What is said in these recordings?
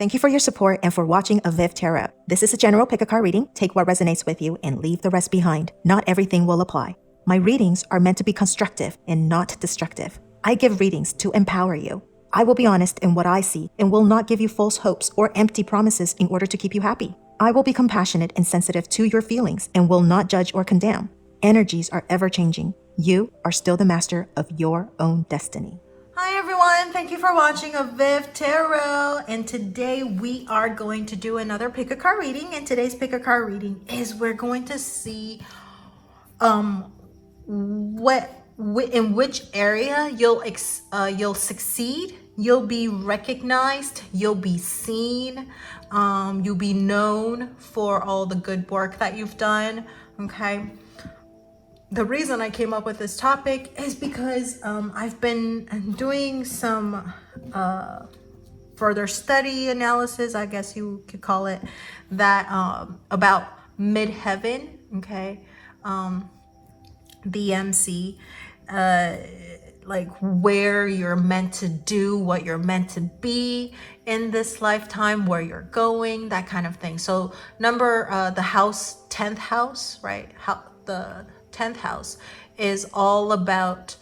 Thank you for your support and for watching avivTarot. This is a general pick-a-card reading. Take what resonates with you and leave the rest behind. Not everything will apply. My readings are meant to be constructive and not destructive. I give readings to empower you. I will be honest in what I see and will not give you false hopes or empty promises in order to keep you happy. I will be compassionate and sensitive to your feelings and will not judge or condemn. Energies are ever-changing. You are still the master of your own destiny. Hi everyone, thank you for watching avivTarot, and today we are going to do another pick-a-card reading. And today's pick-a-card reading is we're going to see in which area you'll succeed, you'll be recognized, you'll be seen, you'll be known for all the good work that you've done. Okay. The reason I came up with this topic is because I've been doing some further study analysis, I guess you could call it, that about midheaven, okay, DMC, like where you're meant to do what you're meant to be in this lifetime, where you're going, that kind of thing. So the house, 10th house, right? The 10th house is all about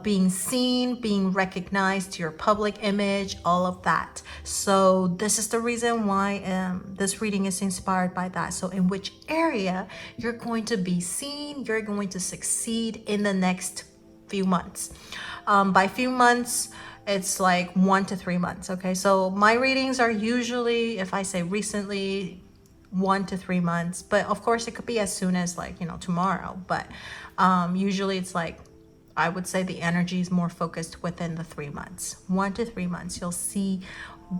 being seen, being recognized, your public image, all of that. So this is the reason why this reading is inspired by that. So in which area you're going to be seen, you're going to succeed in the next few months. By few months, it's like 1 to 3 months. Okay, so my readings are usually, if I say recently, 1 to 3 months, but of course it could be as soon as tomorrow, but usually it's like, I would say the energy is more focused within the 3 months. 1 to 3 months, you'll see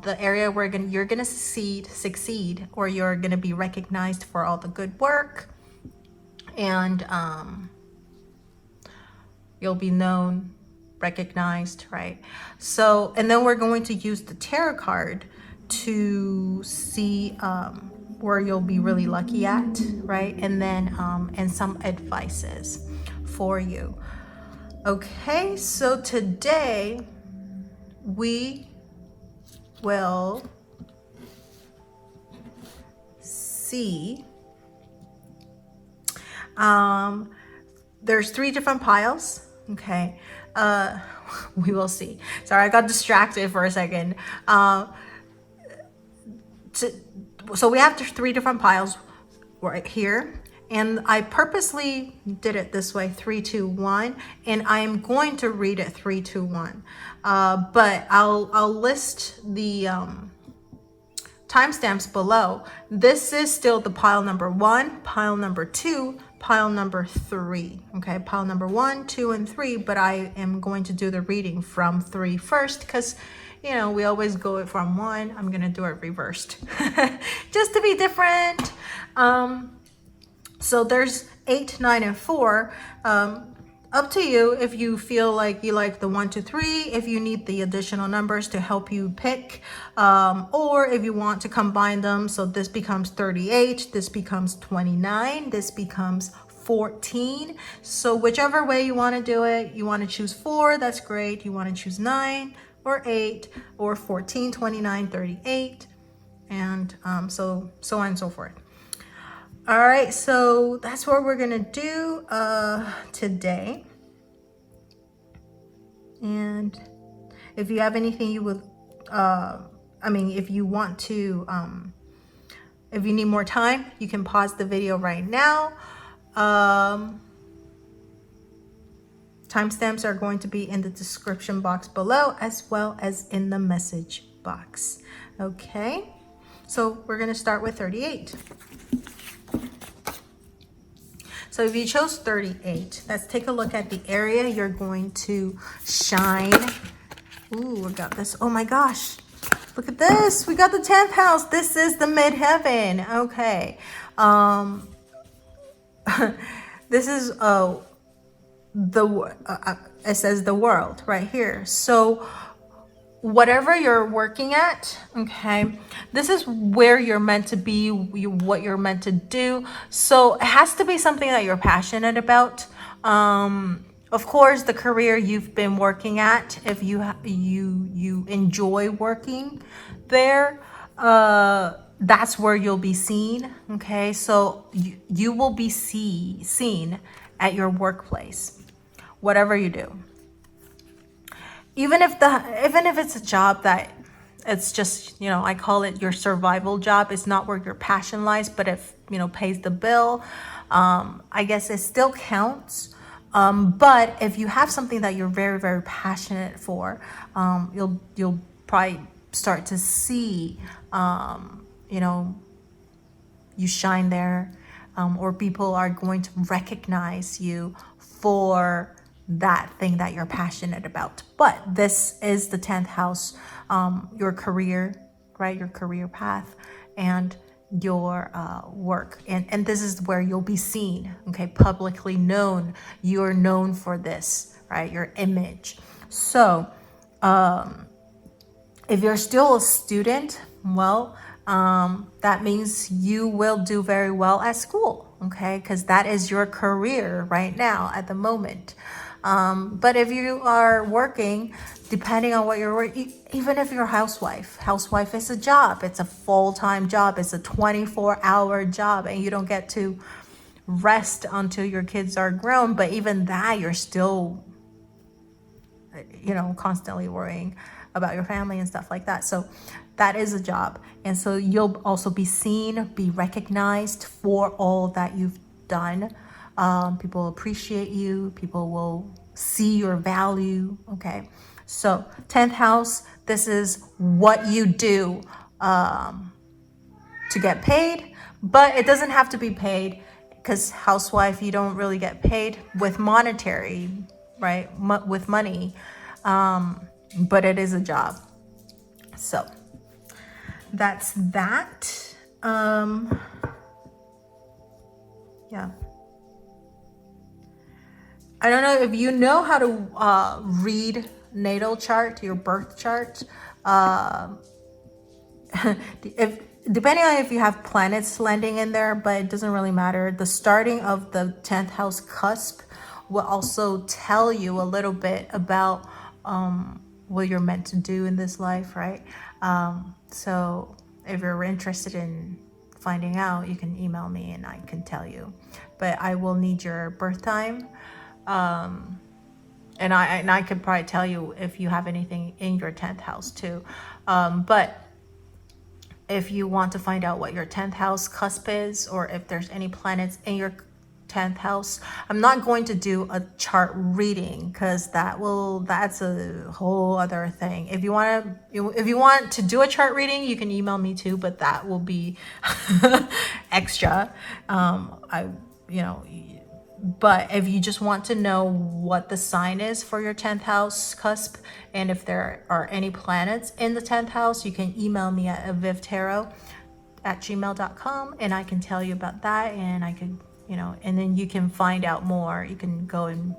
the area where you're gonna succeed, or you're gonna be recognized for all the good work, and you'll be known, recognized, right? So, and then we're going to use the tarot card to see where you'll be really lucky at, right? And then and some advices for you. Okay, so today we will see there's 3 different piles. Okay, we will see. Sorry, I got distracted for a second. So we have 3 different piles right here, and I purposely did it this way, 3, 2, 1, and I am going to read it 3, 2, 1. But I'll list the timestamps below. This is still the pile number 1, pile number 2, pile number 3. Okay, pile number 1, 2, and 3. But I am going to do the reading from 3 first, because we always go it from 1. I'm gonna do it reversed just to be different. So there's 8, 9, and 4. Up to you if you feel like you like the 1, 2, 3, if you need the additional numbers to help you pick, or if you want to combine them. So this becomes 38, this becomes 29, this becomes 14. So whichever way you want to do it, you want to choose 4, that's great. You want to choose 9 or 8 or 14, 29, 38, and so on and so forth. All right, so that's what we're gonna do today. And if you have anything you would, if you want to, if you need more time, you can pause the video right now. Timestamps are going to be in the description box below, as well as in the message box. Okay, so we're gonna start with 38. So if you chose 38, let's take a look at the area you're going to shine. Ooh, we got this. Oh my gosh, look at this. We got the 10th house. This is the midheaven. Okay. This is it says the world right here. So whatever you're working at, okay, this is where you're meant to be, what you're meant to do. So it has to be something that you're passionate about. Of course, the career you've been working at, if you enjoy working there, that's where you'll be seen. Okay, so you will be seen at your workplace, whatever you do. Even if it's a job that it's just, I call it your survival job. It's not where your passion lies, but if, pays the bill, I guess it still counts. But if you have something that you're very, very passionate for, you'll probably start to see, you shine there, or people are going to recognize you for that thing that you're passionate about. But this is the 10th house, your career, right? Your career path and your work. And this is where you'll be seen, okay? Publicly known. You're known for this, right? Your image. So if you're still a student, well, that means you will do very well at school, okay? Because that is your career right now at the moment. But if you are working, depending on what you're working, even if you're a housewife is a job. It's a full-time job. It's a 24-hour job, and you don't get to rest until your kids are grown. But even that, you're still, constantly worrying about your family and stuff like that. So that is a job. And so you'll also be seen, be recognized for all that you've done. People appreciate you. People will see your value. Okay. So 10th house, this is what you do to get paid, but it doesn't have to be paid, because housewife, you don't really get paid with monetary, right? With money. But it is a job. So that's that. Yeah. I don't know if you know how to read natal chart, your birth chart. Depending on if you have planets landing in there, but it doesn't really matter. The starting of the 10th house cusp will also tell you a little bit about what you're meant to do in this life, right? So if you're interested in finding out, you can email me and I can tell you. But I will need your birth time. And I could probably tell you if you have anything in your 10th house too. But if you want to find out what your 10th house cusp is, or if there's any planets in your 10th house, I'm not going to do a chart reading, because that's a whole other thing. If you want to do a chart reading, you can email me too, but that will be extra. But if you just want to know what the sign is for your 10th house cusp, and if there are any planets in the 10th house, you can email me at avivTarot@gmail.com, and I can tell you about that, and I can, and then you can find out more. You can go and,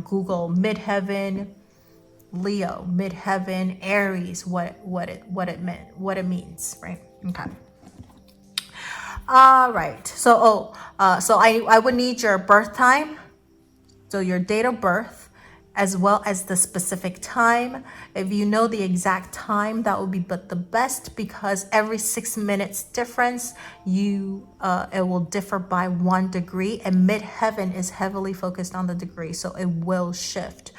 Google midheaven Leo, midheaven Aries, what it means, right? Okay. All right. So I would need your birth time, so your date of birth, as well as the specific time. If you know the exact time, that would be the best, because every 6 minutes difference, it will differ by 1 degree, and midheaven is heavily focused on the degree, so it will shift.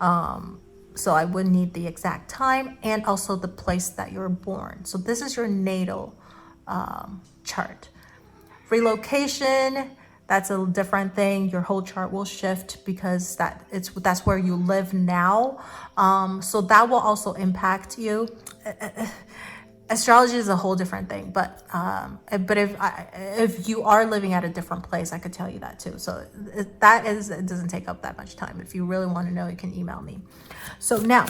So I would need the exact time and also the place that you're born. So this is your natal chart. Relocation, that's a different thing. Your whole chart will shift, because that's where you live now. So that will also impact you. Astrology is a whole different thing, but if you are living at a different place, I could tell you that too. So it doesn't take up that much time. If you really want to know, you can email me. So now,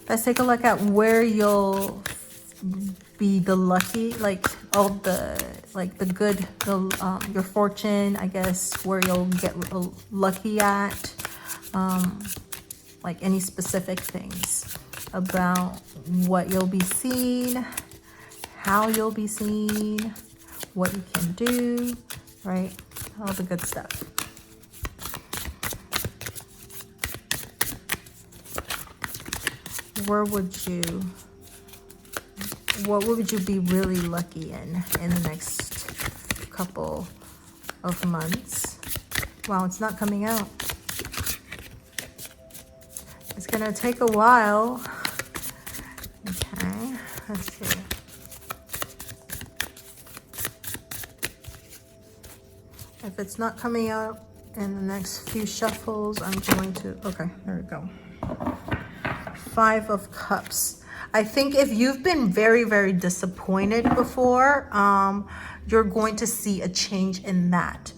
let's take a look at where you'll be the lucky, like all the good, your fortune, I guess, where you'll get lucky at, like any specific things about what you'll be seen, how you'll be seen, what you can do, right? All the good stuff. what would you be really lucky in the next couple of months? Wow, it's not coming out. It's gonna take a while. Okay, let's see. If it's not coming out in the next few shuffles, I'm going to, okay, there we go. 5 of Cups. I think if you've been very, very disappointed before, you're going to see a change in that.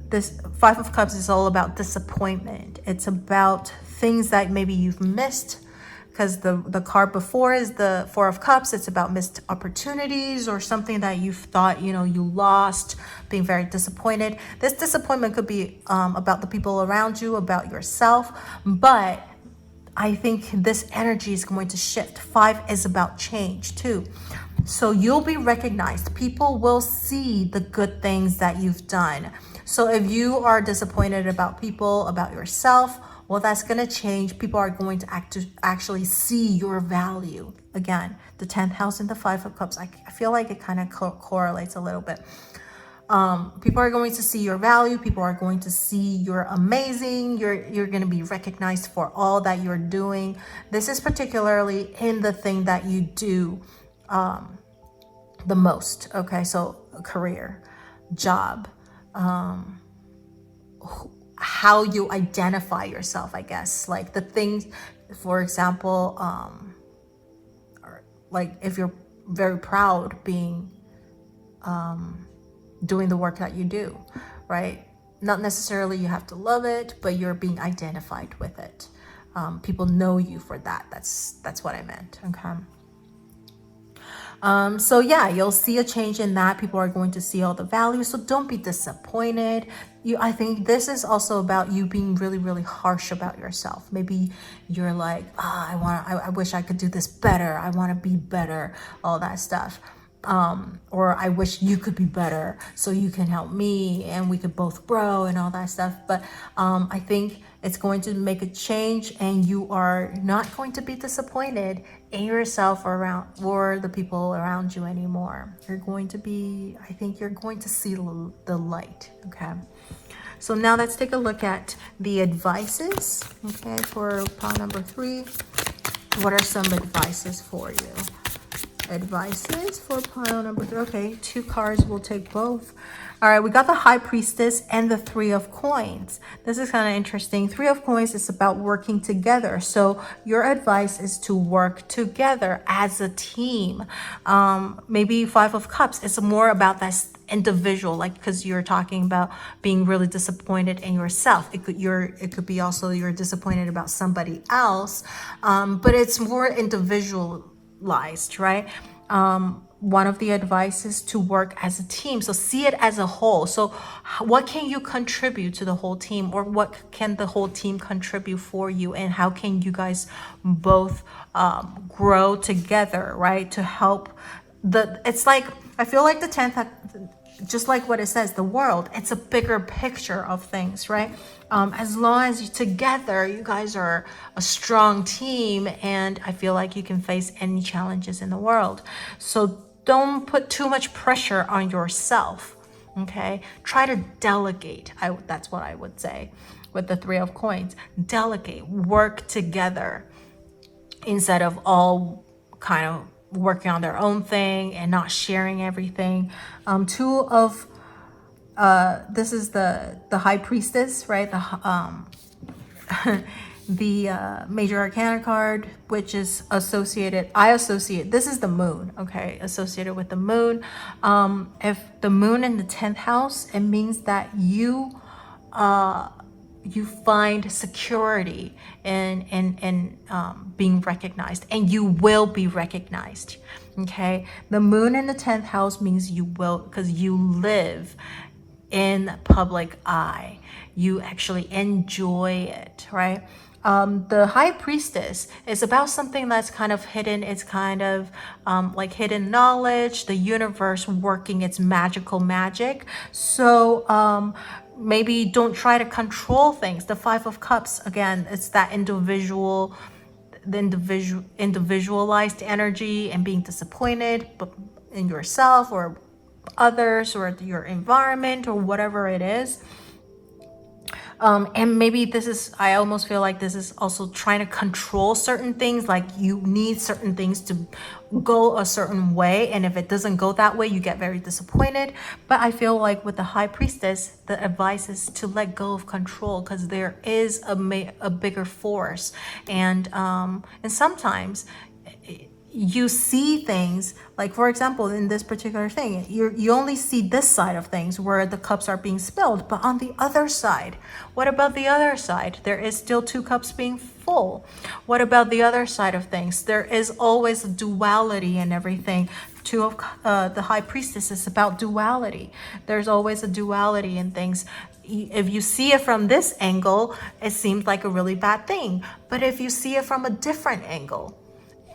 This 5 of Cups is all about disappointment. It's about things that maybe you've missed, because the card before is the 4 of Cups. It's about missed opportunities or something that you thought, you lost, being very disappointed. This disappointment could be about the people around you, about yourself, but I think this energy is going to shift. 5 is about change too. So you'll be recognized. People will see the good things that you've done. So if you are disappointed about people, about yourself, well, that's going to change. People are going to actually see your value. Again, the 10th house and the 5 of Cups. I feel like it kind of correlates a little bit. People are going to see your value. People are going to see you're amazing. You're going to be recognized for all that you're doing. This is particularly in the thing that you do the most. Okay, so career, job, how you identify yourself, I guess. Like the things, for example, like if you're very proud being doing the work that you do, right? Not necessarily you have to love it, but you're being identified with it. People know you for that. That's what I meant. Okay. So yeah, you'll see a change in that. People are going to see all the value. So don't be disappointed. I think this is also about you being really, really harsh about yourself. Maybe you're like, I wish I could do this better. I want to be better, all that stuff. Or I wish you could be better so you can help me and we could both grow and all that stuff. But I think it's going to make a change, and you are not going to be disappointed in yourself or the people around you anymore. You're going to be, I think you're going to see the light. Okay. So now let's take a look at the advices. Okay, for pile number 3. What are some advices for you? Advices for pile number 3. Okay, 2 cards. We'll take both. All right, we got the High Priestess and the 3 of Coins. This is kind of interesting. 3 of Coins is about working together. So your advice is to work together as a team. Maybe 5 of Cups is more about that individual, like, because you're talking about being really disappointed in yourself. It could be also you're disappointed about somebody else, but it's more individualized, right? One of the advice is to work as a team. So see it as a whole. So what can you contribute to the whole team, or what can the whole team contribute for you, and how can you guys both grow together, right? To help it's like, I feel like the 10th, just like what it says, the world, it's a bigger picture of things, right? As long as together, you guys are a strong team, and I feel like you can face any challenges in the world. So don't put too much pressure on yourself, okay? Try to delegate. That's what I would say with the 3 of Coins. Delegate, work together, instead of all kind of working on their own thing and not sharing everything. 2 of this is the High Priestess, right? The Major Arcana card, which is this is the Moon, okay? Associated with the Moon. If the Moon in the 10th house, it means that you find security in being recognized, and you will be recognized, okay? The Moon in the 10th house means you will, because you live in public eye. You actually enjoy it, right? The High Priestess is about something that's kind of hidden. It's kind of like hidden knowledge, the universe working its magical magic. So maybe don't try to control things. The 5 of Cups, again, it's that individual the individualized energy and being disappointed in yourself or others or your environment or whatever it is. And maybe I almost feel like this is also trying to control certain things, like you need certain things to go a certain way, and if it doesn't go that way, you get very disappointed. But I feel like with the High Priestess, the advice is to let go of control, because there is a bigger force, and sometimes you see things, like for example in this particular thing, you only see this side of things where the cups are being spilled, but on the other side, what about the other side? There is still 2 cups being full. What about the other side of things? There is always a duality in everything. The High Priestess is about duality. There's always a duality in things. If you see it from this angle, it seems like a really bad thing, but if you see it from a different angle,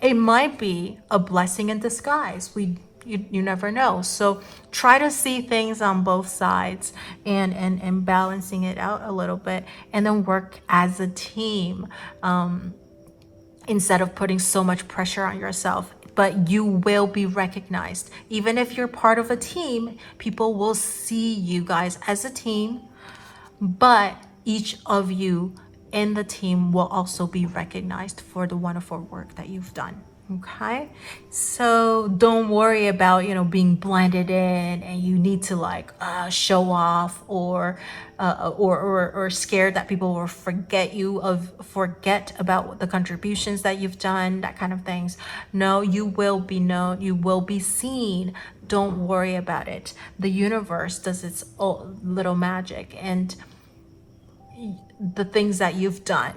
it might be a blessing in disguise. You never know. So try to see things on both sides and balancing it out a little bit, and then work as a team, instead of putting so much pressure on yourself. But you will be recognized. Even if you're part of a team, people will see you guys as a team, but each of you in the team will also be recognized for the wonderful work that you've done. Okay, so don't worry about being blended in and you need to show off or scared that people will forget about the contributions that you've done, that kind of things. No, you will be known, you will be seen. Don't worry about it. The universe does its own little magic, and the things that you've done,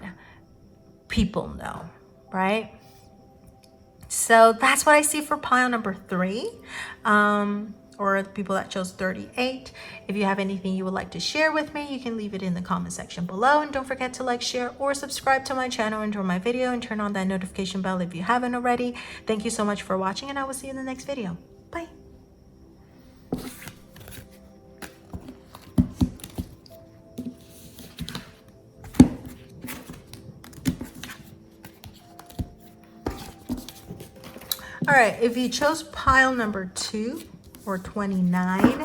people know, right? So that's what I see for pile number 3, or the people that chose 38. If you have anything you would like to share with me, you can leave it in the comment section below, and don't forget to share or subscribe to my channel, enjoy my video, and turn on that notification bell if you haven't already. Thank you so much for watching, and I will see you in the next video. Bye. All right, if you chose pile number 2 or 29,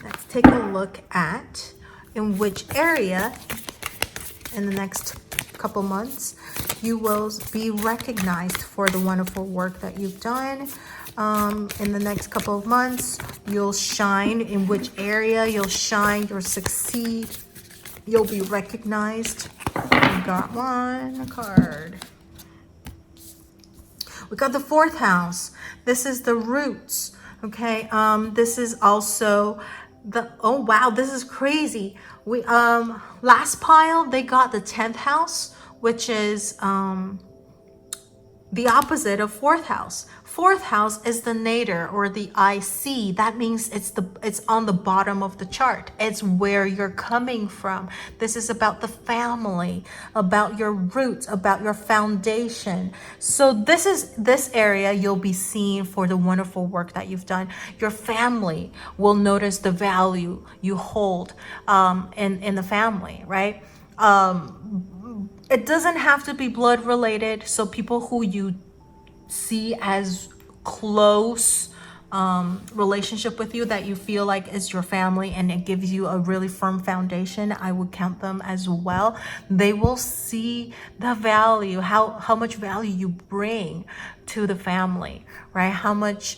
let's take a look at in which area in the next couple months you will be recognized for the wonderful work that you've done. In the next couple of months, you'll shine. In which area you'll shine, you'll succeed, you'll be recognized. We got one card. We got the 4th house. This is the roots. Okay. This is also oh wow, this is crazy. We last pile they got the 10th house, which is the opposite of 4th house. 4th house is the nadir or the IC. That means it's on the bottom of the chart. It's where you're coming from. This is about the family, about your roots, about your foundation. So this area you'll be seen for the wonderful work that you've done. Your family will notice the value you hold in the family, right? It doesn't have to be blood related. So people who you see as close relationship with you, that you feel like is your family and it gives you a really firm foundation, I would count them as well. They will see the value, how much value you bring to the family, right? How much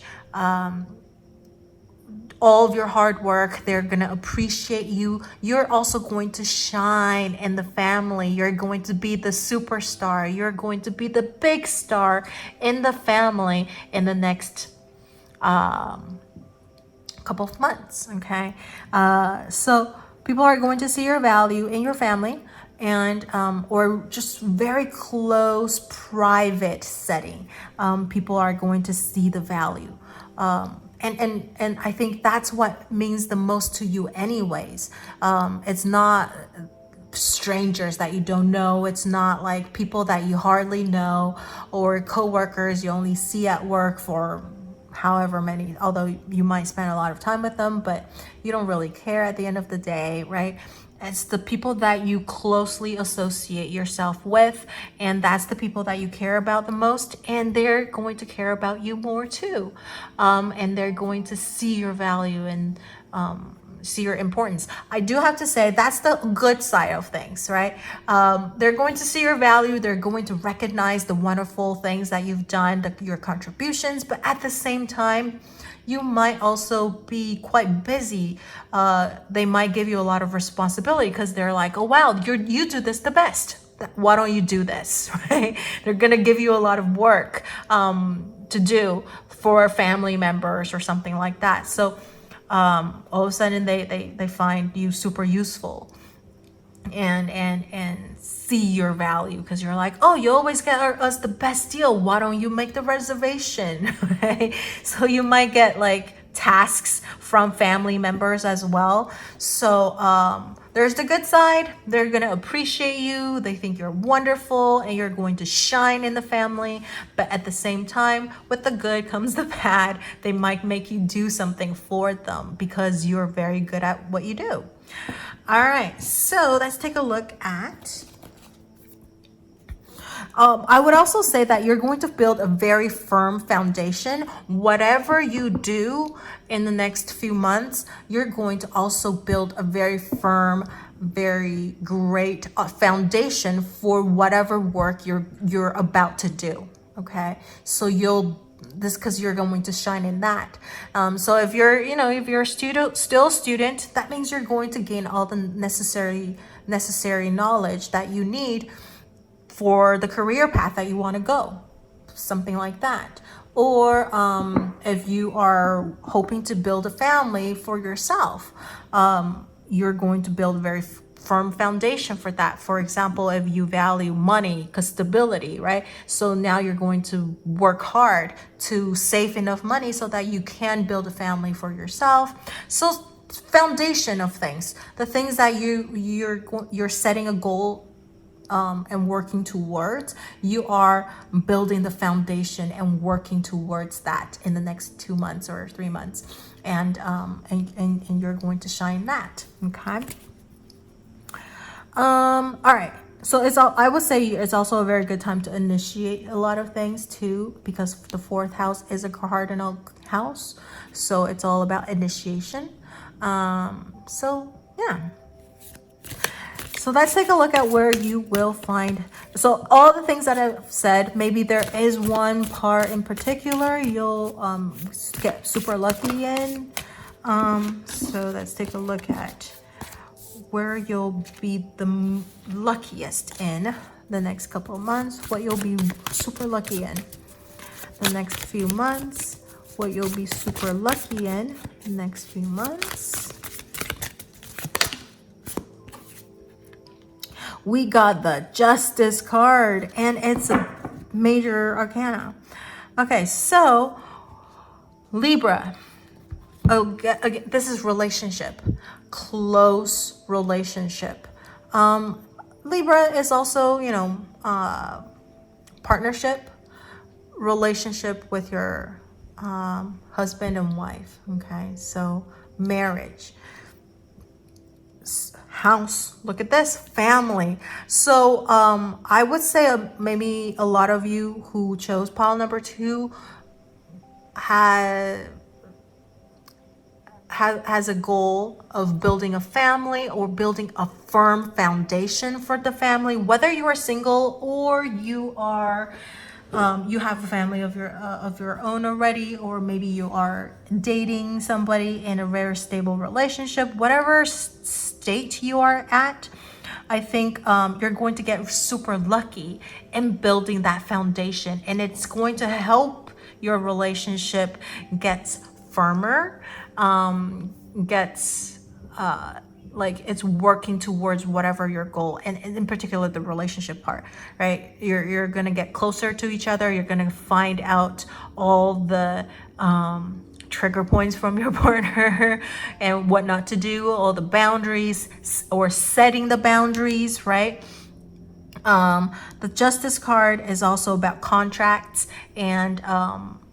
all of your hard work, they're going to appreciate you. You're also going to shine in the family. You're going to be the superstar. You're going to be the big star in the family in the next couple of months, okay? So people are going to see your value in your family, and or just very close private setting. People are going to see the value. And I think that's what means the most to you anyways. It's not strangers that you don't know. It's not like people that you hardly know, or coworkers you only see at work for however many, although you might spend a lot of time with them, but you don't really care at the end of the day, right? It's the people that you closely associate yourself with, and that's the people that you care about the most, and they're going to care about you more too. And they're going to see your value and see your importance. I do have to say that's the good side of things, right? They're going to see your value. They're going to recognize the wonderful things that you've done, your contributions, but at the same time, you might also be quite busy. They might give you a lot of responsibility because they're like, oh, wow, you do this the best. Why don't you do this, right? They're going to give you a lot of work to do for family members or something like that. So all of a sudden they find you super useful and see your value because you're like, oh, you always get us the best deal. Why don't you make the reservation, right? So you might get like tasks from family members as well. So there's the good side. They're going to appreciate you. They think you're wonderful and you're going to shine in the family. But at the same time, with the good comes the bad. They might make you do something for them because you're very good at what you do. All right, so let's take a look at I would also say that you're going to build a very firm foundation. Whatever you do in the next few months, you're going to also build a very firm, very great foundation for whatever work you're about to do. Okay, so because you're going to shine in that. So if you're still a student, that means you're going to gain all the necessary knowledge that you need for the career path that you want to go, something like that. Or if you are hoping to build a family for yourself, you're going to build a very firm foundation for that. For example, if you value money, because stability, right? So now you're going to work hard to save enough money so that you can build a family for yourself. So foundation of things, the things that you're setting a goal and working towards, you are building the foundation and working towards that in the next 2 months or 3 months, and you're going to shine that. Okay. All right. So I would say it's also a very good time to initiate a lot of things too, because the 4th house is a cardinal house, so it's all about initiation. So yeah. So let's take a look at where you will find. So all the things that I've said, maybe there is one part in particular you'll get super lucky in. So let's take a look at where you'll be the luckiest in the next couple of months, what you'll be super lucky in the next few months, what you'll be super lucky in the next few months. We got the Justice card, and it's a major arcana. Okay, so Libra. Oh, again, this is relationship, close relationship. Libra is also, partnership, relationship with your husband and wife. Okay, so marriage. House, look at this, family. So I would say maybe a lot of you who chose pile number 2 has a goal of building a family or building a firm foundation for the family, whether you are single or you are you have a family of your own already, or maybe you are dating somebody in a very stable relationship. Whatever state you are at, I think you're going to get super lucky in building that foundation, and it's going to help your relationship gets firmer, gets like it's working towards whatever your goal, and in particular the relationship part, right? You're gonna get closer to each other. You're gonna find out all the trigger points from your partner and what not to do, all the boundaries, or setting the boundaries, right? The Justice card is also about contracts and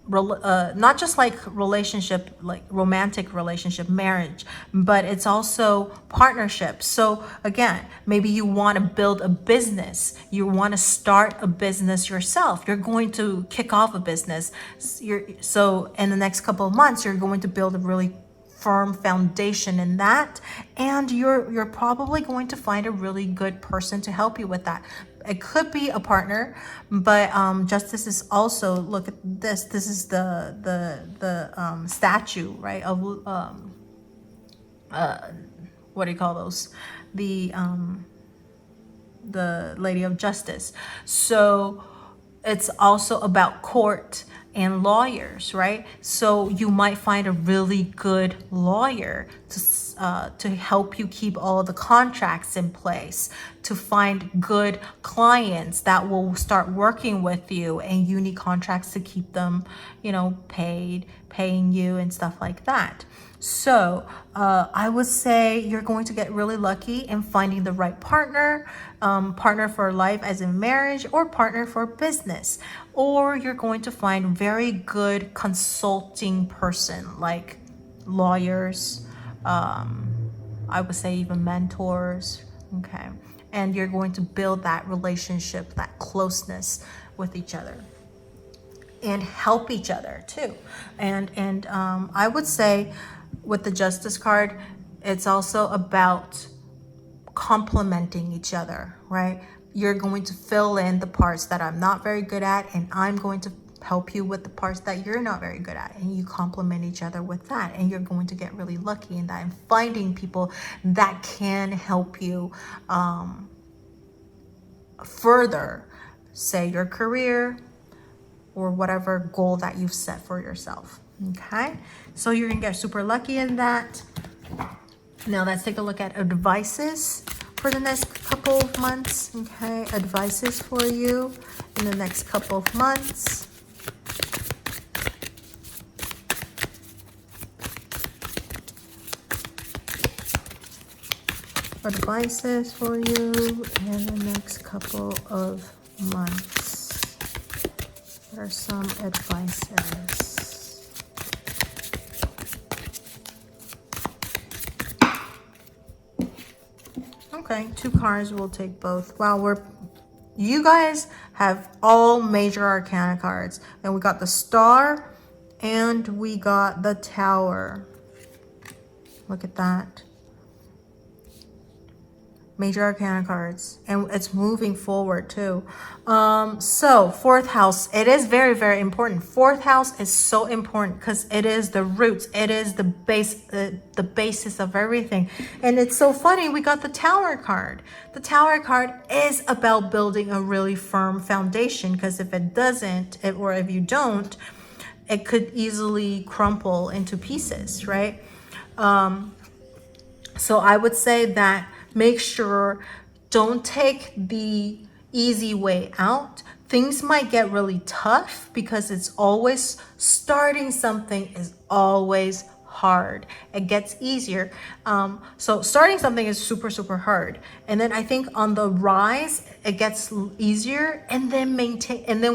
not just like relationship, like romantic relationship, marriage, but it's also partnership. So again, maybe you want to build a business, you want to start a business yourself, you're going to kick off a business. So in the next couple of months, you're going to build a really firm foundation in that, and you're probably going to find a really good person to help you with that. It could be a partner, but justice is also, look at this. This is the statue, right? Of what do you call those? The Lady of Justice. So it's also about court and lawyers, right? So you might find a really good lawyer to help you keep all the contracts in place, to find good clients that will start working with you, and you need contracts to keep them, paying you and stuff like that. So I would say you're going to get really lucky in finding the right partner, partner for life as in marriage, or partner for business. Or you're going to find very good consulting person, like lawyers, I would say even mentors, okay? And you're going to build that relationship, that closeness with each other, and help each other too. And I would say with the Justice card, it's also about complementing each other, right? You're going to fill in the parts that I'm not very good at, and I'm going to help you with the parts that you're not very good at, and you complement each other with that, and you're going to get really lucky in that, and finding people that can help you further, say, your career or whatever goal that you've set for yourself. Okay, so you're gonna get super lucky in that. Now let's take a look at advices for the next couple of months. Okay, advices for you in the next couple of months. Advices for you in the next couple of months. What are some advices? Okay, 2 cards, we'll take both. Wow, you guys have all major arcana cards. And we got the Star and we got the Tower. Look at that. Major arcana cards, and it's moving forward too. So 4th house, it is very, very important. 4th house is so important because it is the roots, it is the basis of everything. And it's so funny, we got the Tower card. The Tower card is about building a really firm foundation, because if it doesn't, or if you don't, it could easily crumple into pieces, right? So I would say that make sure, don't take the easy way out. Things might get really tough because it's always, starting something is always hard. It gets easier. So starting something is super, super hard. And then I think on the rise, it gets easier, and then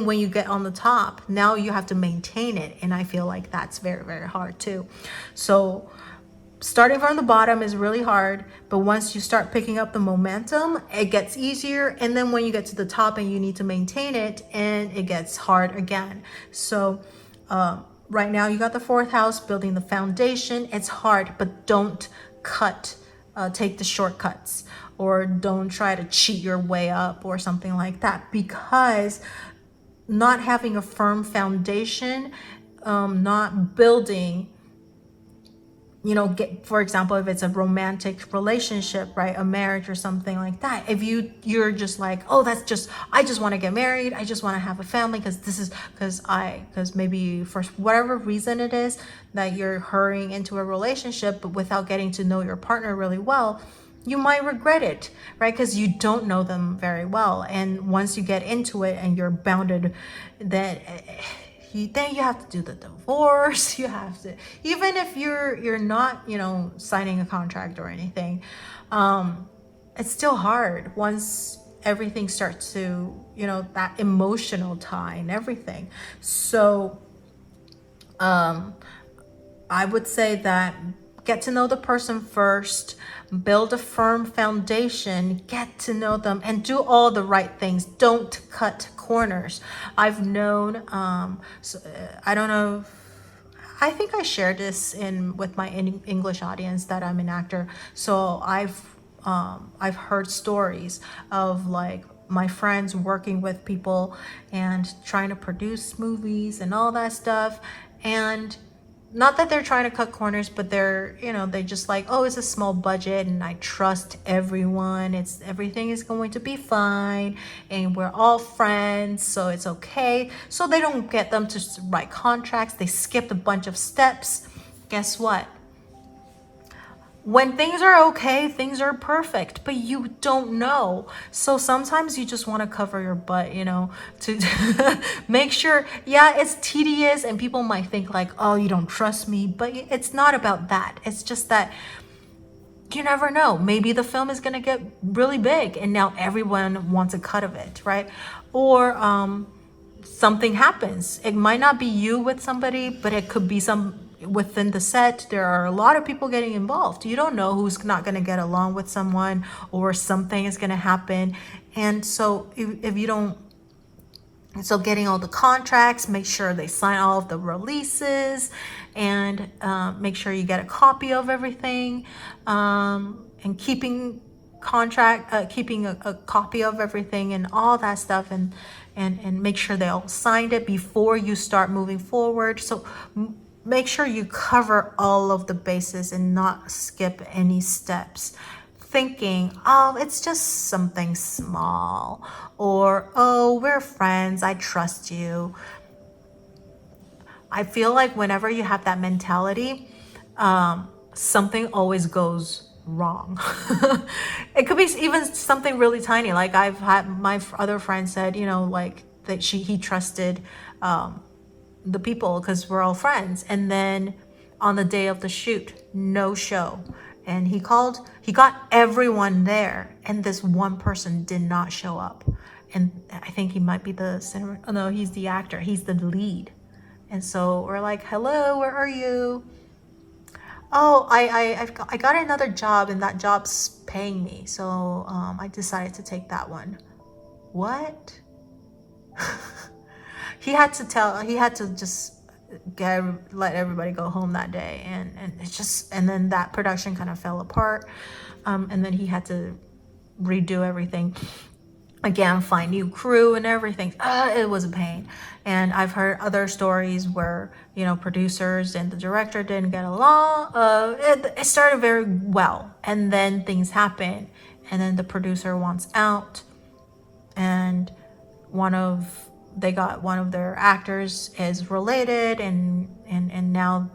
when you get on the top, now you have to maintain it. And I feel like that's very, very hard too. So starting from the bottom is really hard, but once you start picking up the momentum, it gets easier. And then when you get to the top and you need to maintain it, and it gets hard again. So right now you got the 4th house, building the foundation. It's hard, but don't take the shortcuts, or don't try to cheat your way up or something like that, because not having a firm foundation, not building, for example, if it's a romantic relationship, right, a marriage or something like that, if you're just like, oh, I just want to get married, I just want to have a family because maybe for whatever reason it is that you're hurrying into a relationship, but without getting to know your partner really well, you might regret it, right? Because you don't know them very well. And once you get into it and you're bounded, then you have to do the divorce. You have to, even if you're not, signing a contract or anything, it's still hard once everything starts to, that emotional tie and everything. So I would say that get to know the person first, build a firm foundation, get to know them, and do all the right things. Don't cut corners. I've known, I don't know, I think I shared this with my English audience that I'm an actor. So I've heard stories of like my friends working with people and trying to produce movies and all that stuff. And not that they're trying to cut corners, but they're, they just like, oh, it's a small budget and I trust everyone. Everything is going to be fine and we're all friends, so it's okay. So they don't get them to write contracts. They skipped a bunch of steps. Guess what? When things are okay, things are perfect, but you don't know. So sometimes you just want to cover your butt, to make sure, yeah, it's tedious and people might think like, oh, you don't trust me, but it's not about that. It's just that you never know. Maybe the film is going to get really big and now everyone wants a cut of it, right? Or something happens. It might not be you with somebody, but it could be within the set. There are a lot of people getting involved. You don't know who's not going to get along with someone or something is going to happen. And so if you don't, so getting all the contracts, make sure they sign all of the releases and make sure you get a copy of everything, and keeping a copy of everything and all that stuff, and make sure they all signed it before you start moving forward. So make sure you cover all of the bases and not skip any steps. Thinking, oh, it's just something small, or oh, we're friends, I trust you. I feel like whenever you have that mentality, something always goes wrong. It could be even something really tiny. Like I've had my other friend said, like that he trusted the people because we're all friends, and then on the day of the shoot, no show. And he got everyone there, and this one person did not show up. And I think he might be he's the actor, he's the lead. And so we're like, hello, where are you? Oh, I got another job and that job's paying me. So I decided to take that one. What? He had to just let everybody go home that day, and then that production kind of fell apart, and then he had to redo everything again, find new crew and everything. It was a pain. And I've heard other stories where producers and the director didn't get along. It started very well, and then things happen, and then the producer wants out, and they got one of their actors is related, and now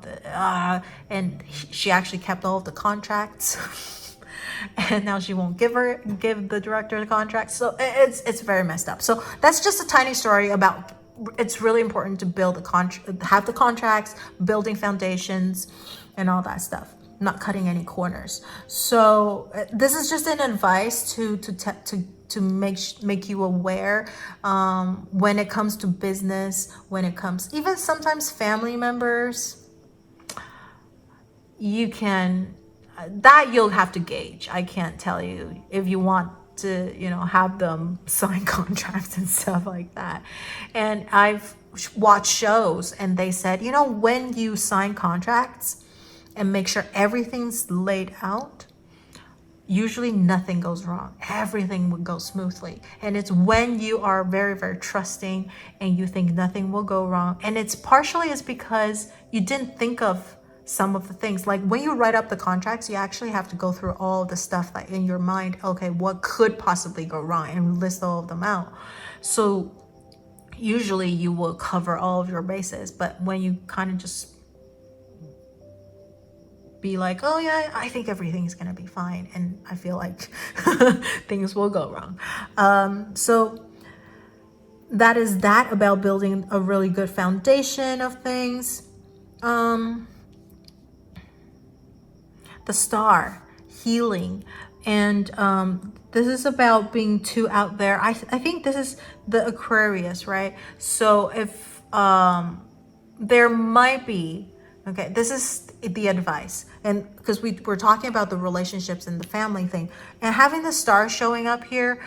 and she actually kept all of the contracts. And now she won't give the director the contract. So it's very messed up. So that's just a tiny story about, it's really important to have the contracts, building foundations and all that stuff, not cutting any corners. So this is just an advice to make you aware when it comes to business, when it comes even sometimes family members. That you'll have to gauge. I can't tell you if you want to have them sign contracts and stuff like that. And I've watched shows and they said, when you sign contracts and make sure everything's laid out, usually nothing goes wrong. Everything would go smoothly. And it's when you are very, very trusting and you think nothing will go wrong. And it's partially because you didn't think of some of the things. Like when you write up the contracts, you actually have to go through all the stuff that in your mind, okay, what could possibly go wrong, and list all of them out. So usually you will cover all of your bases. But when you kind of just be like, oh yeah, I think everything's gonna be fine, and I feel like things will go wrong. So that is that about building a really good foundation of things. The star, healing, and this is about being too out there. I think this is the Aquarius, right? So if there might be, okay, this is the advice, and because we're talking about the relationships and the family thing, and having the star showing up here,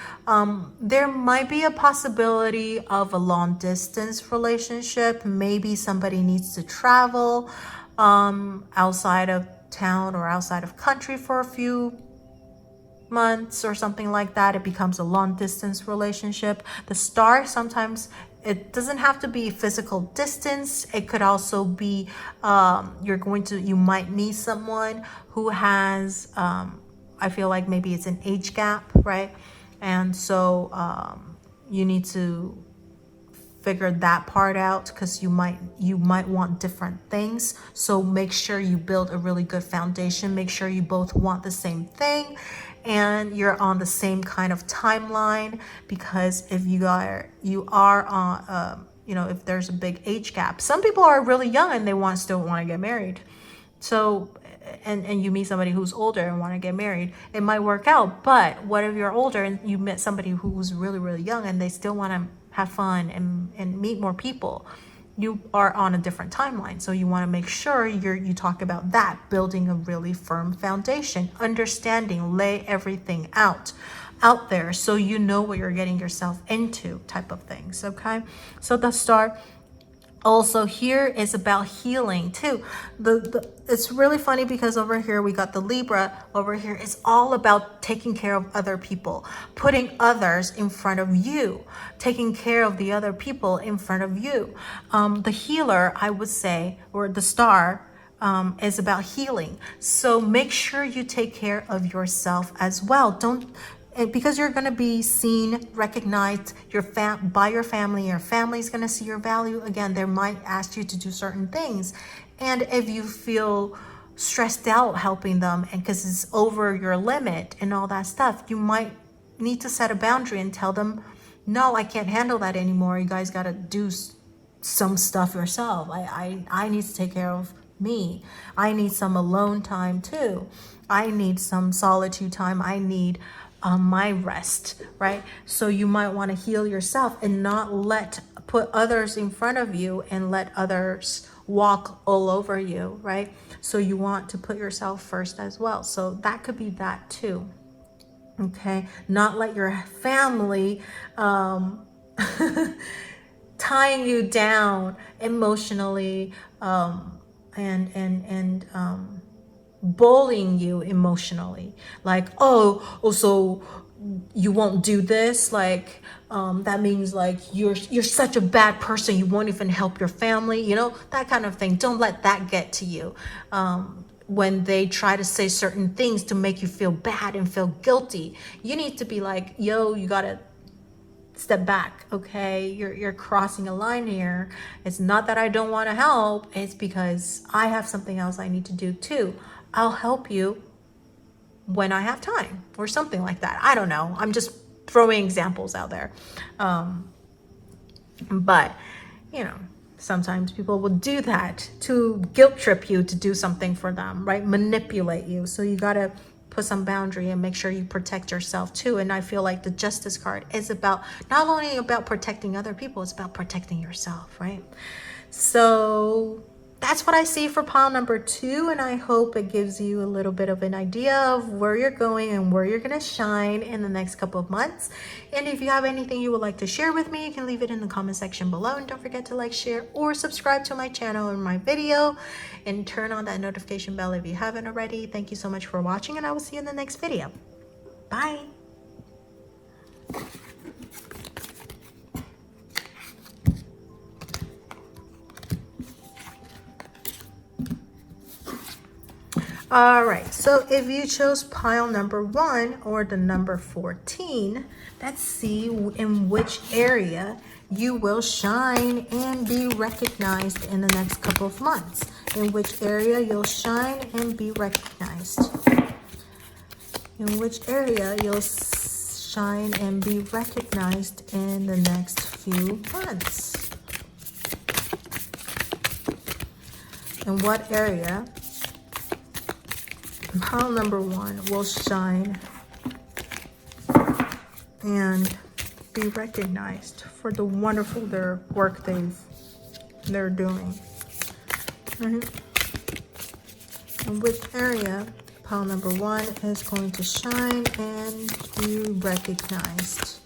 there might be a possibility of a long distance relationship. Maybe somebody needs to travel outside of town or outside of country for a few months or something like that. It becomes a long distance relationship. The star, sometimes it doesn't have to be physical distance. It could also be you might meet someone who has I feel like maybe it's an age gap, right? And so you need to figure that part out, because you might want different things. So make sure you build a really good foundation. Make sure you both want the same thing and you're on the same kind of timeline, because if you are on if there's a big age gap, some people are really young and they still want to get married. So and you meet somebody who's older and want to get married, it might work out. But what if you're older and you met somebody who's really, really young and they still want to have fun and meet more people? You are on a different timeline. So you want to make sure you talk about that, building a really firm foundation, understanding, lay everything out there so you know what you're getting yourself into, type of things. Okay, so the star also here is about healing too. It's really funny because over here we got the Libra. Over here it's all about taking care of other people, putting others in front of you, taking care of the other people in front of you. The healer, I would say, or the star, is about healing. So make sure you take care of yourself as well. Because you're going to be seen, recognized by your family. Your family's going to see your value. Again, they might ask you to do certain things. And if you feel stressed out helping them, and because it's over your limit and all that stuff, you might need to set a boundary and tell them, no, I can't handle that anymore. You guys got to do some stuff yourself. I need to take care of me. I need some alone time too. I need some solitude time. I need my rest, right? So you might want to heal yourself and not put others in front of you and let others walk all over you, right? So you want to put yourself first as well. So that could be that too. Okay, not let your family tying you down emotionally and bullying you emotionally, like so you won't do this, like that means like you're such a bad person, you won't even help your family, that kind of thing. Don't let that get to you when they try to say certain things to make you feel bad and feel guilty. You need to be like, yo, you gotta step back, okay? You're crossing a line here. It's not that I don't want to help, it's because I have something else I need to do too. I'll help you when I have time, or something like that. I don't know. I'm just throwing examples out there. But, sometimes people will do that to guilt trip you to do something for them, right? Manipulate you. So you got to put some boundary and make sure you protect yourself too. And I feel like the Justice card is about not only about protecting other people, it's about protecting yourself, right? So that's what I see for pile number 2, and I hope it gives you a little bit of an idea of where you're going and where you're going to shine in the next couple of months. And if you have anything you would like to share with me, you can leave it in the comment section below. And don't forget to like, share, or subscribe to my channel and my video, and turn on that notification bell if you haven't already. Thank you so much for watching, and I will see you in the next video. Bye. All right, so if you chose pile number 1 or the number 14, let's see in which area you will shine and be recognized in the next couple of months. In which area you'll shine and be recognized. In which area you'll shine and be recognized in the next few months. In what area pile number 1 will shine and be recognized for the wonderful work they're doing. And which area pile number 1 is going to shine and you recognized?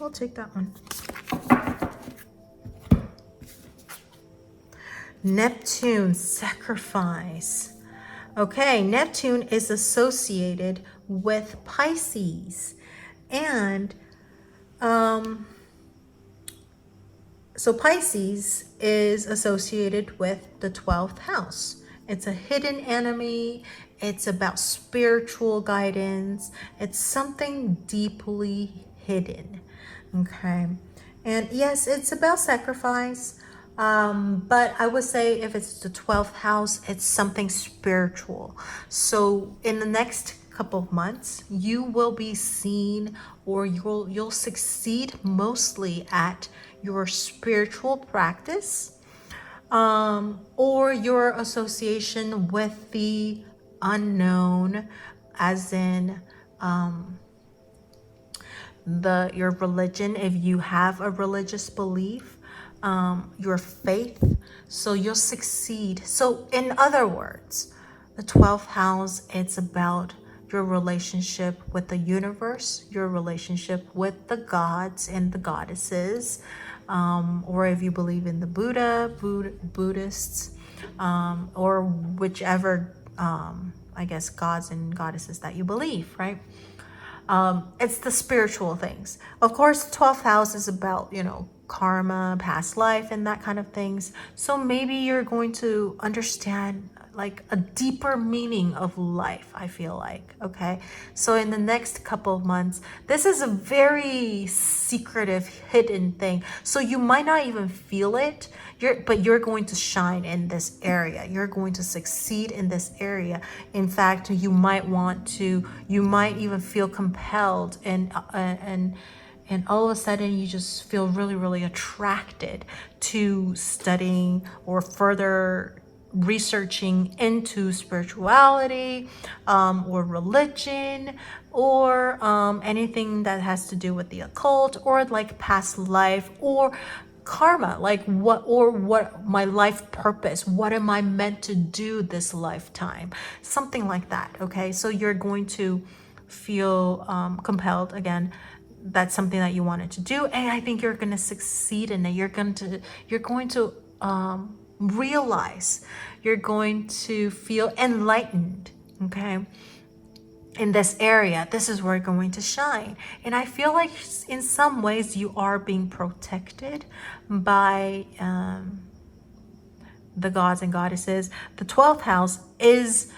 We'll take that one. Neptune, sacrifice. Okay, Neptune is associated with Pisces. And so Pisces is associated with the 12th house. It's a hidden enemy. It's about spiritual guidance. It's something deeply hidden. Okay. And yes, it's about sacrifice. But I would say if it's the 12th house, it's something spiritual. So in the next couple of months, you will be seen, or you'll succeed mostly at your spiritual practice, or your association with the unknown, as in your religion, if you have a religious belief, your faith. So you'll succeed. So in other words, the 12th house, it's about your relationship with the universe, your relationship with the gods and the goddesses, or if you believe in the Buddhists, or whichever, I guess, gods and goddesses that you believe, right? It's the spiritual things. Of course, the 12th house is about, karma, past life, and that kind of things. So maybe you're going to understand like a deeper meaning of life, I feel like. Okay, so in the next couple of months, this is a very secretive, hidden thing, so you might not even feel it, but you're going to shine in this area. You're going to succeed in this area. In fact, you might even feel compelled, and all of a sudden you just feel really, really attracted to studying or further researching into spirituality, or religion, or anything that has to do with the occult, or like past life, or karma, like what my life purpose, what am I meant to do this lifetime, something like that. Okay, so you're going to feel compelled again. That's something that you wanted to do, and I think you're going to succeed in it. You're going to realize, you're going to feel enlightened, okay, in this area. This is where you're going to shine. And I feel like in some ways you are being protected by the gods and goddesses. The 12th house is,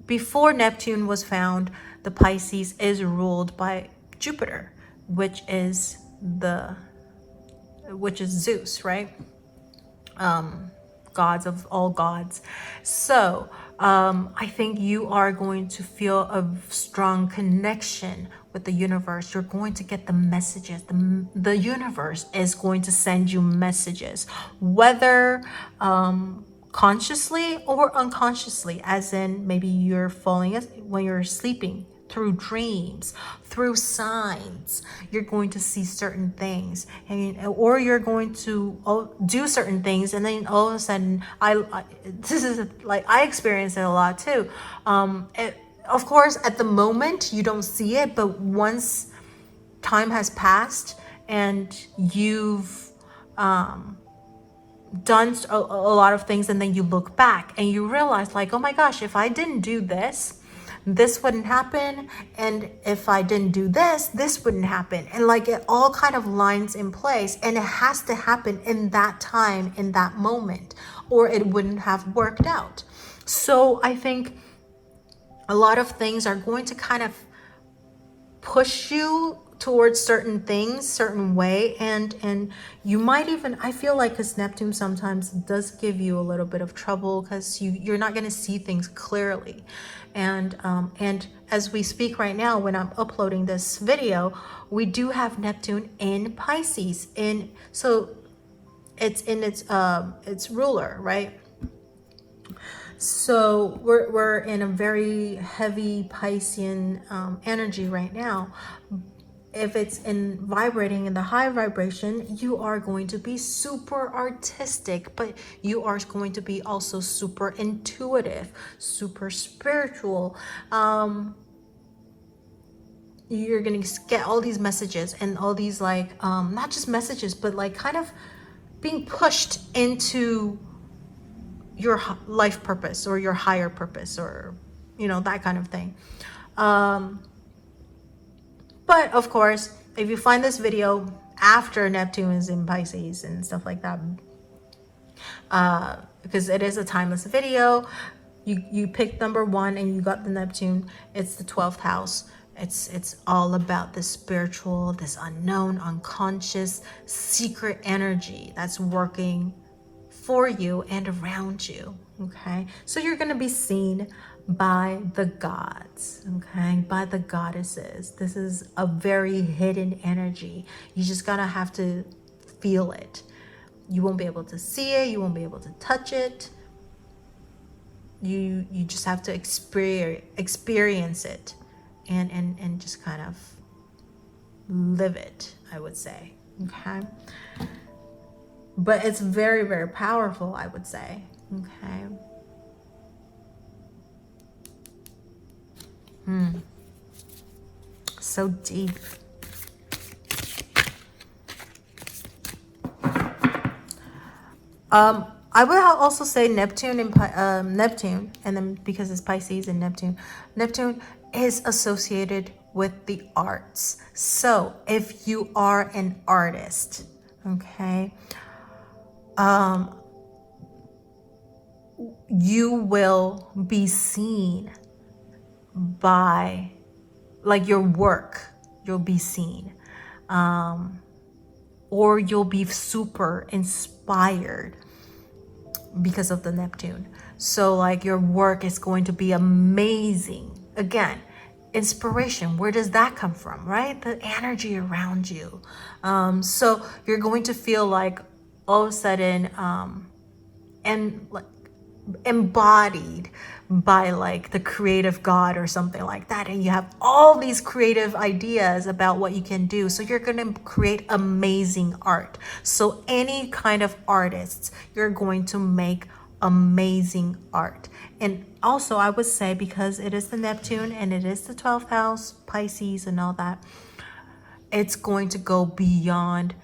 before Neptune was found, the Pisces is ruled by Jupiter, which is Zeus, right? Gods of all gods. So I think you are going to feel a strong connection with the universe. You're going to get the messages. The universe is going to send you messages, whether consciously or unconsciously, as in maybe you're falling when you're sleeping, through dreams, through signs. You're going to see certain things, or you're going to do certain things, and then all of a sudden, this is like, I experience it a lot too. Of course, at the moment you don't see it, but once time has passed and you've done a lot of things, and then you look back and you realize, like, oh my gosh, if I didn't do this, this wouldn't happen, and if I didn't do this, this wouldn't happen, and like it all kind of lines in place, and it has to happen in that time, in that moment, or it wouldn't have worked out. So I think a lot of things are going to kind of push you towards certain things, certain way, and you might even, I feel like, because Neptune sometimes does give you a little bit of trouble, because you're not going to see things clearly. And as we speak right now, when I'm uploading this video, we do have Neptune in Pisces, so it's in its ruler, right? So we're in a very heavy Piscean energy right now. if it's vibrating in the high vibration, you are going to be super artistic, but you are going to be also super intuitive, super spiritual. You're gonna get all these messages and all these like not just messages, but like kind of being pushed into your life purpose or your higher purpose, or that kind of thing. But of course, if you find this video after Neptune is in Pisces and stuff like that, because it is a timeless video, you picked number 1 and you got the Neptune. It's the 12th house. It's all about the spiritual, this unknown, unconscious, secret energy that's working for you and around you. Okay, so you're gonna be seen by the gods, okay, by the goddesses. This is a very hidden energy. You just gotta have to feel it. You won't be able to see it, you won't be able to touch it. You just have to experience it and just kind of live it, I would say. Okay, but it's very, very powerful, I would say. Okay. So deep. I would also say Neptune and then because it's Pisces and Neptune is associated with the arts. So if you are an artist, okay, you will be seen by, like, your work, you'll be seen, or you'll be super inspired because of the Neptune. So like your work is going to be amazing. Again, inspiration, where does that come from, right? The energy around you. So you're going to feel like all of a sudden and like embodied by like the creative god or something like that, and you have all these creative ideas about what you can do. So you're going to create amazing art. So any kind of artists, you're going to make amazing art. And also I would say, because it is the Neptune and it is the 12th house, Pisces and all that, it's going to go beyond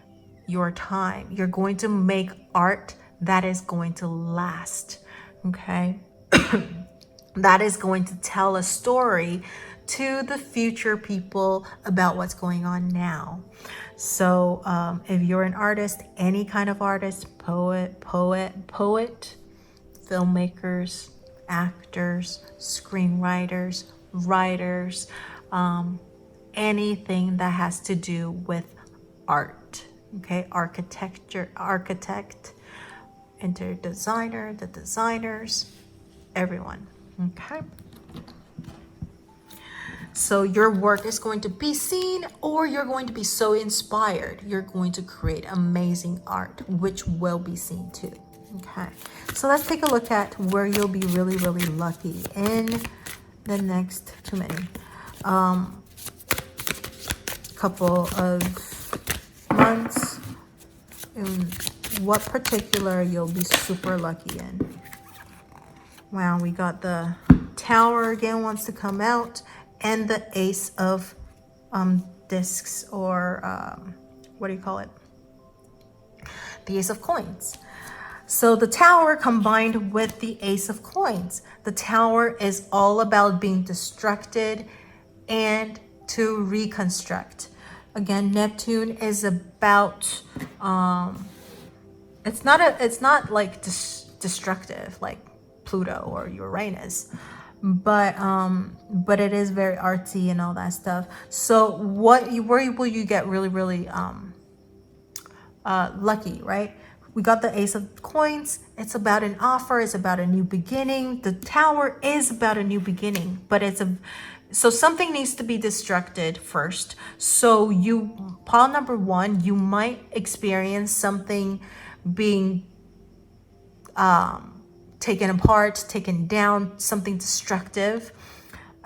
your time. You're going to make art that is going to last. Okay. That is going to tell a story to the future people about what's going on now. So if you're an artist, any kind of artist, poet, filmmakers, actors, screenwriters, writers, anything that has to do with art, okay, architect, designer, the designers, everyone. Okay, so your work is going to be seen, or you're going to be so inspired, you're going to create amazing art, which will be seen too. Okay, so let's take a look at where you'll be really, really lucky in the next couple of months. In what particular you'll be super lucky in. Wow, we got the Tower again wants to come out, and the Ace of discs, or what do you call it? The Ace of Coins. So the Tower combined with the Ace of Coins. The Tower is all about being destructed and to reconstruct. Again, Neptune is about it's not like destructive like Pluto or Uranus, but it is very artsy and all that stuff. So where will you get really, really lucky, right? We got the Ace of Coins. It's about an offer. It's about a new beginning. The Tower is about a new beginning, but so something needs to be destructed first. So pile number 1, you might experience something being taken apart, taken down, something destructive.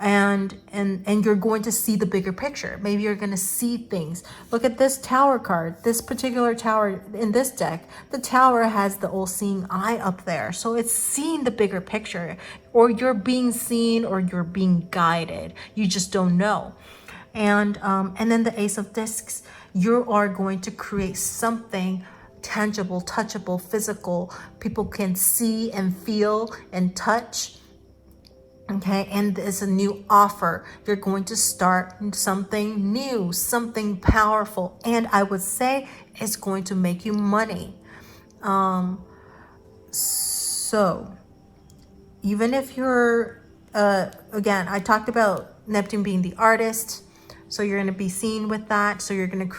and you're going to see the bigger picture. Maybe you're going to see things. Look at this tower card. This particular tower in this deck, the tower has the all-seeing eye up there. So it's seeing the bigger picture, or you're being seen, or you're being guided. You just don't know. And then the Ace of Discs, you are going to create something tangible, touchable, physical. People can see and feel and touch. Okay, and it's a new offer. You're going to start something new, something powerful, and I would say it's going to make you money. So even if you're, again, I talked about Neptune being the artist. So you're going to be seen with that. So you're going to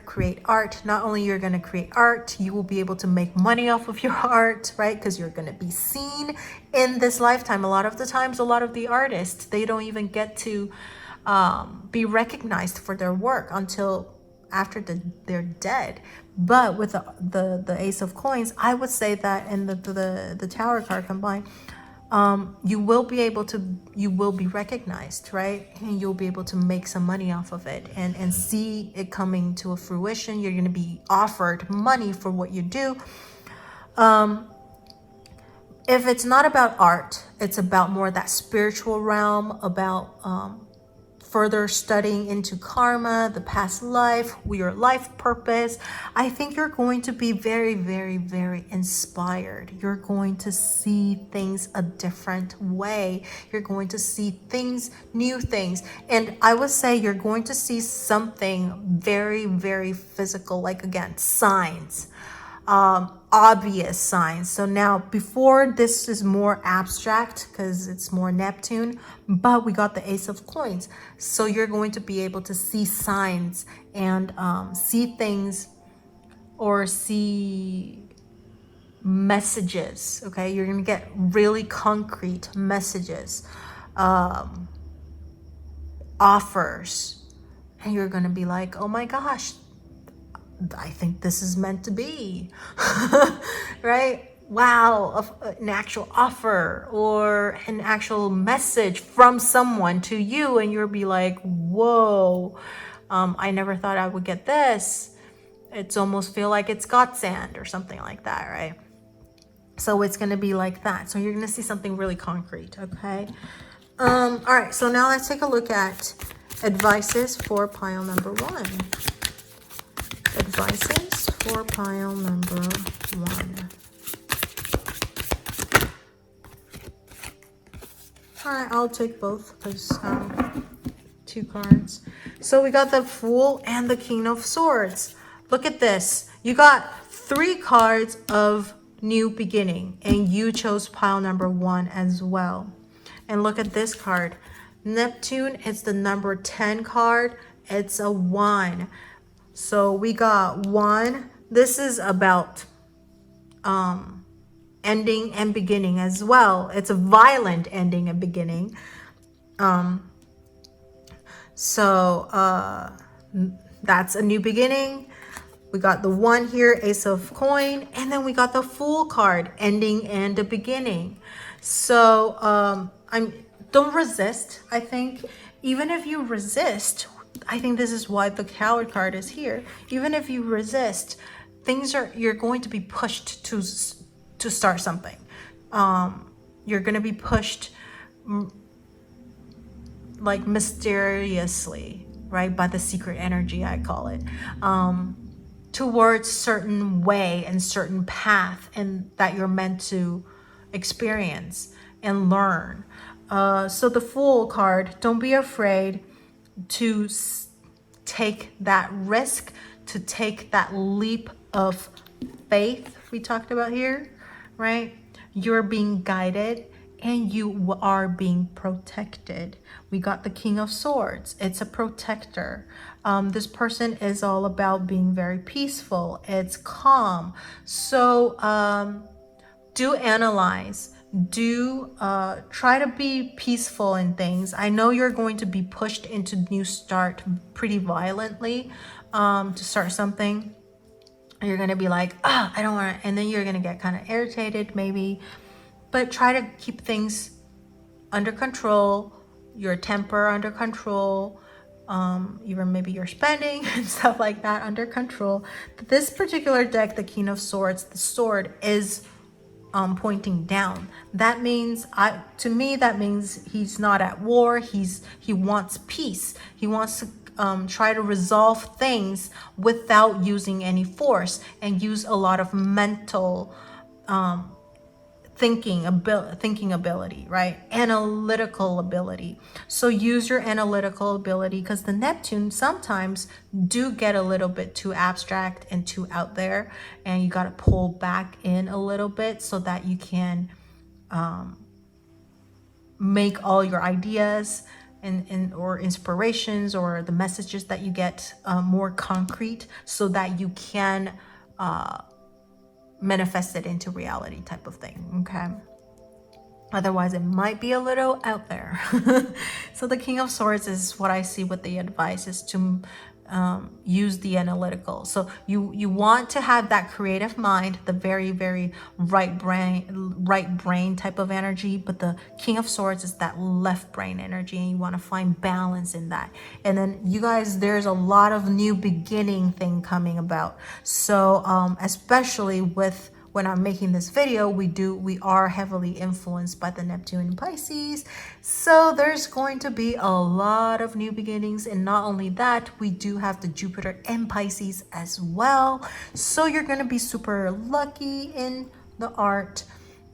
create art. Not only you're going to create art, you will be able to make money off of your art, right? Because you're going to be seen in this lifetime. A lot of the times, a lot of the artists, they don't even get to be recognized for their work until after they're dead. But with the Ace of Coins, I would say that, and the Tower card combined, you will be recognized, right? And you'll be able to make some money off of it and see it coming to a fruition. You're going to be offered money for what you do. If it's not about art, it's about more that spiritual realm, about further studying into karma, the past life, your life purpose. I think you're going to be very, very, very inspired. You're going to see things a different way. You're going to see things, new things. And I would say you're going to see something very, very physical, like, again, signs. Obvious signs. So now, before, this is more abstract because it's more Neptune, but we got the Ace of Coins. So you're going to be able to see signs and see things, or see messages. Okay, you're going to get really concrete messages, offers, and you're going to be like, oh my gosh, I think this is meant to be, right? Wow, an actual offer or an actual message from someone to you, and you'll be like, whoa, I never thought I would get this. It's almost feel like it's godsend or something like that, right? So it's going to be like that. So you're going to see something really concrete, okay? All right, so now let's take a look at advices for pile number 1. Advices for pile number 1. All right, I'll take both because 2 cards. So we got the Fool and the King of Swords. Look at this. You got 3 cards of new beginning, and you chose pile number 1 as well. And look at this card. Neptune is the number 10 card. It's a 1. So we got 1. This is about ending and beginning as well. It's a violent ending and beginning. So that's a new beginning. We got the 1 here, Ace of Coin, and then we got the Fool card, ending and a beginning. So don't resist. I think even if you resist, I think this is why the Coward card is here. Even if you resist, you're going to be pushed to start something. You're going to be pushed like mysteriously, right, by the secret energy, I call it, towards certain way and certain path, and that you're meant to experience and learn. So the Fool card, don't be afraid to take that risk, to take that leap of faith we talked about here, right? You're being guided and you are being protected. We got the King of Swords. It's a protector. This person is all about being very peaceful. It's calm. So do analyze. Do try to be peaceful in things. I know you're going to be pushed into new start pretty violently to start something. You're going to be like, I don't want to, and then you're going to get kind of irritated maybe, but try to keep things under control your temper under control, even maybe your spending and stuff like that under control. This particular deck, the King of Swords, the sword is pointing down. That means, to me, that means he's not at war. He wants peace. He wants to try to resolve things without using any force, and use a lot of mental thinking ability, right? Analytical ability. So use your analytical ability, because the Neptune sometimes do get a little bit too abstract and too out there, and you got to pull back in a little bit so that you can make all your ideas and or inspirations or the messages that you get more concrete, so that you can manifest it into reality type of thing. Okay, otherwise it might be a little out there. So the King of Swords is what I see with the advice, is to use the analytical. So you want to have that creative mind, the very, very right brain type of energy, but the King of Swords is that left brain energy, and you want to find balance in that. And then you guys, there's a lot of new beginning thing coming about. So especially with when I'm making this video, we are heavily influenced by the Neptune in Pisces. So there's going to be a lot of new beginnings. And not only that, we do have the Jupiter in Pisces as well. So you're going to be super lucky in the art.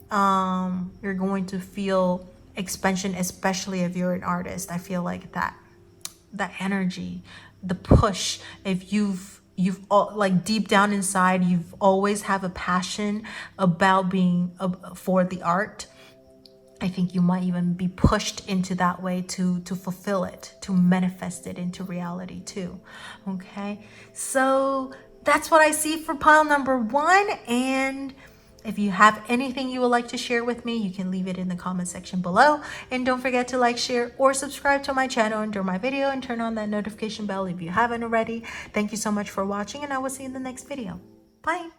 You're going to feel expansion, especially if you're an artist. I feel like that energy, the push, if you've like deep down inside, you've always have a passion about being for the art. I think you might even be pushed into that way to fulfill it, to manifest it into reality too. Okay, so that's what I see for pile number 1. And if you have anything you would like to share with me, you can leave it in the comment section below. And don't forget to like, share, or subscribe to my channel under my video, and turn on that notification bell if you haven't already. Thank you so much for watching, and I will see you in the next video. Bye.